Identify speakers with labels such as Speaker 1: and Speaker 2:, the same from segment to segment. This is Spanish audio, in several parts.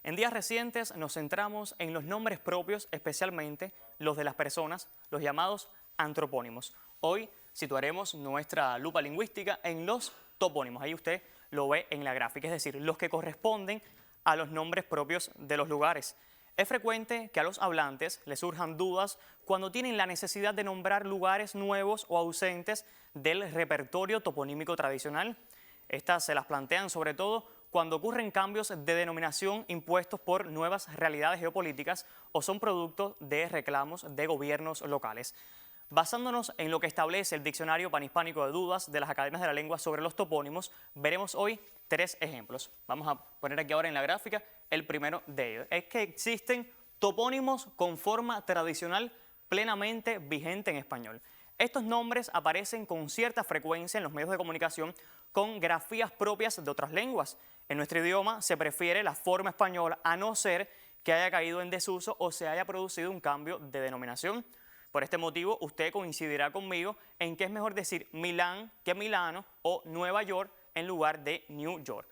Speaker 1: En días recientes nos centramos en los nombres propios, especialmente los de las personas, los llamados antropónimos. Hoy situaremos nuestra lupa lingüística en los topónimos. Ahí usted lo ve en la gráfica, es decir, los que corresponden a los nombres propios de los lugares. Es frecuente que a los hablantes les surjan dudas cuando tienen la necesidad de nombrar lugares nuevos o ausentes del repertorio toponímico tradicional. Estas se las plantean sobre todo cuando ocurren cambios de denominación impuestos por nuevas realidades geopolíticas o son producto de reclamos de gobiernos locales. Basándonos en lo que establece el Diccionario Panhispánico de Dudas de las Academias de la Lengua sobre los topónimos, veremos hoy 3 ejemplos. Vamos a poner aquí ahora en la gráfica el primero de ellos. Es que existen topónimos con forma tradicional plenamente vigente en español. Estos nombres aparecen con cierta frecuencia en los medios de comunicación con grafías propias de otras lenguas. En nuestro idioma se prefiere la forma española a no ser que haya caído en desuso o se haya producido un cambio de denominación. Por este motivo, usted coincidirá conmigo en que es mejor decir Milán que Milano o Nueva York en lugar de New York.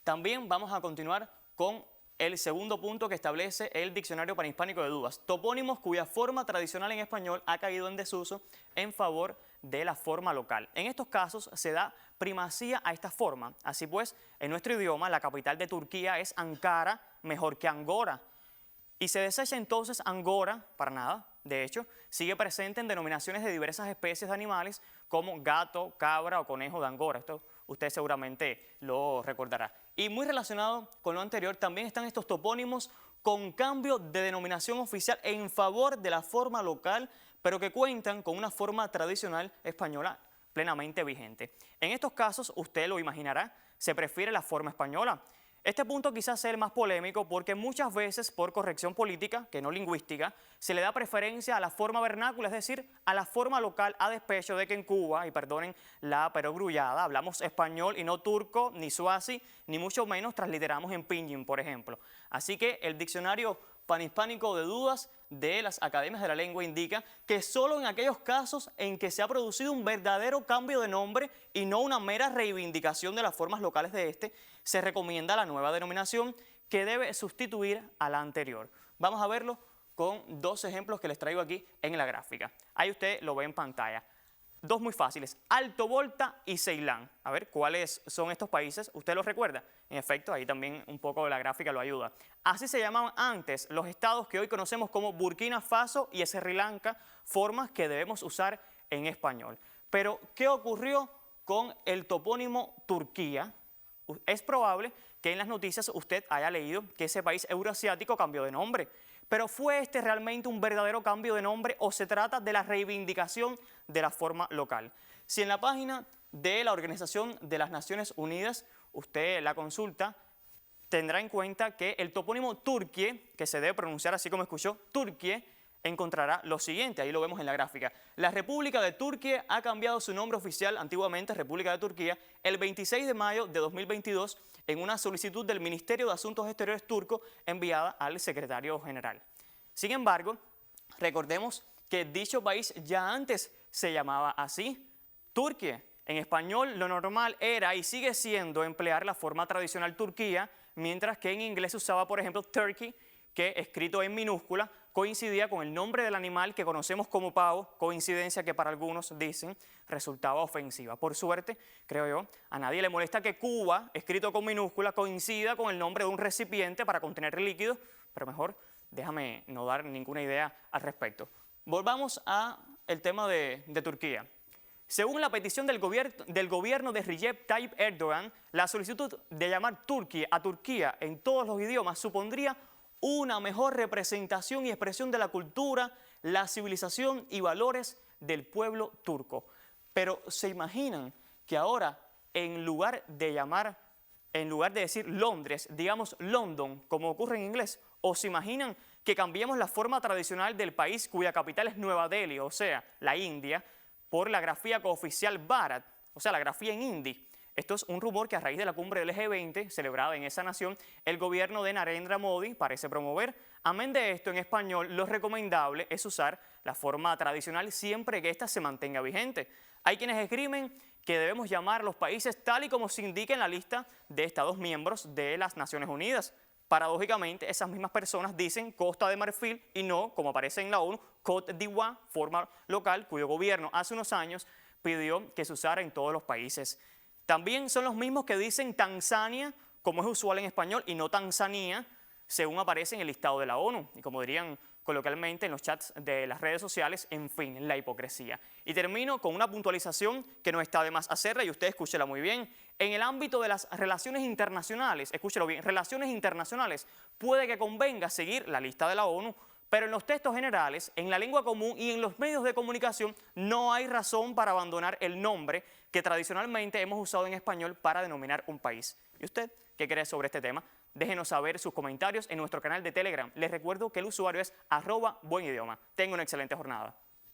Speaker 1: También vamos a continuar con el segundo punto que establece el Diccionario Panhispánico de Dudas. Topónimos cuya forma tradicional en español ha caído en desuso en favor de la forma local. En estos casos se da primacía a esta forma. Así pues, en nuestro idioma, la capital de Turquía es Ankara, mejor que Angora. Y se desecha entonces Angora, para nada. De hecho, sigue presente en denominaciones de diversas especies de animales como gato, cabra o conejo de Angora. Esto usted seguramente lo recordará. Y muy relacionado con lo anterior, también están estos topónimos con cambio de denominación oficial en favor de la forma local, pero que cuentan con una forma tradicional española plenamente vigente. En estos casos, usted lo imaginará, se prefiere la forma española. Este punto quizás sea el más polémico porque muchas veces por corrección política, que no lingüística, se le da preferencia a la forma vernácula, es decir, a la forma local a despecho de que en Cuba, y perdonen la perogrullada, hablamos español y no turco, ni suazi, ni mucho menos transliteramos en pidgin, por ejemplo. Así que el Diccionario Panhispánico de Dudas de las Academias de la Lengua indica que solo en aquellos casos en que se ha producido un verdadero cambio de nombre y no una mera reivindicación de las formas locales de este, se recomienda la nueva denominación que debe sustituir a la anterior. Vamos a verlo con 2 ejemplos que les traigo aquí en la gráfica. Ahí usted lo ve en pantalla. 2 muy fáciles, Alto Volta y Ceilán. A ver, ¿cuáles son estos países? ¿Usted los recuerda? En efecto, ahí también un poco la gráfica lo ayuda. Así se llamaban antes los estados que hoy conocemos como Burkina Faso y Sri Lanka, formas que debemos usar en español. Pero, ¿qué ocurrió con el topónimo Turquía? Es probable que en las noticias usted haya leído que ese país euroasiático cambió de nombre. Pero ¿fue este realmente un verdadero cambio de nombre o se trata de la reivindicación de la forma local? Si en la página de la Organización de las Naciones Unidas usted la consulta, tendrá en cuenta que el topónimo Turquie, que se debe pronunciar así como escuchó, Turquie, encontrará lo siguiente, ahí lo vemos en la gráfica. La República de Turquía ha cambiado su nombre oficial, antiguamente República de Turquía, el 26 de mayo de 2022 en una solicitud del Ministerio de Asuntos Exteriores turco enviada al secretario general. Sin embargo, recordemos que dicho país ya antes se llamaba así, Turquía. En español lo normal era y sigue siendo emplear la forma tradicional Turquía, mientras que en inglés se usaba, por ejemplo, Turkey, que escrito en minúscula coincidía con el nombre del animal que conocemos como pavo, coincidencia que para algunos dicen resultaba ofensiva. Por suerte, creo yo, a nadie le molesta que Cuba, escrito con minúscula, coincida con el nombre de un recipiente para contener líquidos, pero mejor déjame no dar ninguna idea al respecto. Volvamos al tema de Turquía. Según la petición del gobierno de Recep Tayyip Erdogan, la solicitud de llamar Turquía a Turquía en todos los idiomas supondría una mejor representación y expresión de la cultura, la civilización y valores del pueblo turco. Pero ¿se imaginan que ahora en lugar de decir Londres, digamos London, como ocurre en inglés? ¿O se imaginan que cambiemos la forma tradicional del país cuya capital es Nueva Delhi, o sea, la India, por la grafía cooficial Bharat, o sea, la grafía en hindi? Esto es un rumor que a raíz de la cumbre del G20 celebrada en esa nación, el gobierno de Narendra Modi parece promover. Amén de esto, en español lo recomendable es usar la forma tradicional siempre que ésta se mantenga vigente. Hay quienes escriben que debemos llamar a los países tal y como se indica en la lista de Estados miembros de las Naciones Unidas. paradójicamente, esas mismas personas dicen Costa de Marfil y no, como aparece en la ONU, Côte d'Ivoire, forma local cuyo gobierno hace unos años pidió que se usara en todos los países. También son los mismos que dicen Tanzania, como es usual en español, y no Tanzania, según aparece en el listado de la ONU. Y como dirían coloquialmente en los chats de las redes sociales, en fin, la hipocresía. Y termino con una puntualización que no está de más hacerla y usted escúchela muy bien. En el ámbito de las relaciones internacionales, escúchelo bien, relaciones internacionales, puede que convenga seguir la lista de la ONU, pero en los textos generales, en la lengua común y en los medios de comunicación no hay razón para abandonar el nombre que tradicionalmente hemos usado en español para denominar un país. ¿Y usted qué cree sobre este tema? Déjenos saber sus comentarios en nuestro canal de Telegram. Les recuerdo que el usuario es @buenidioma. Tenga una excelente jornada.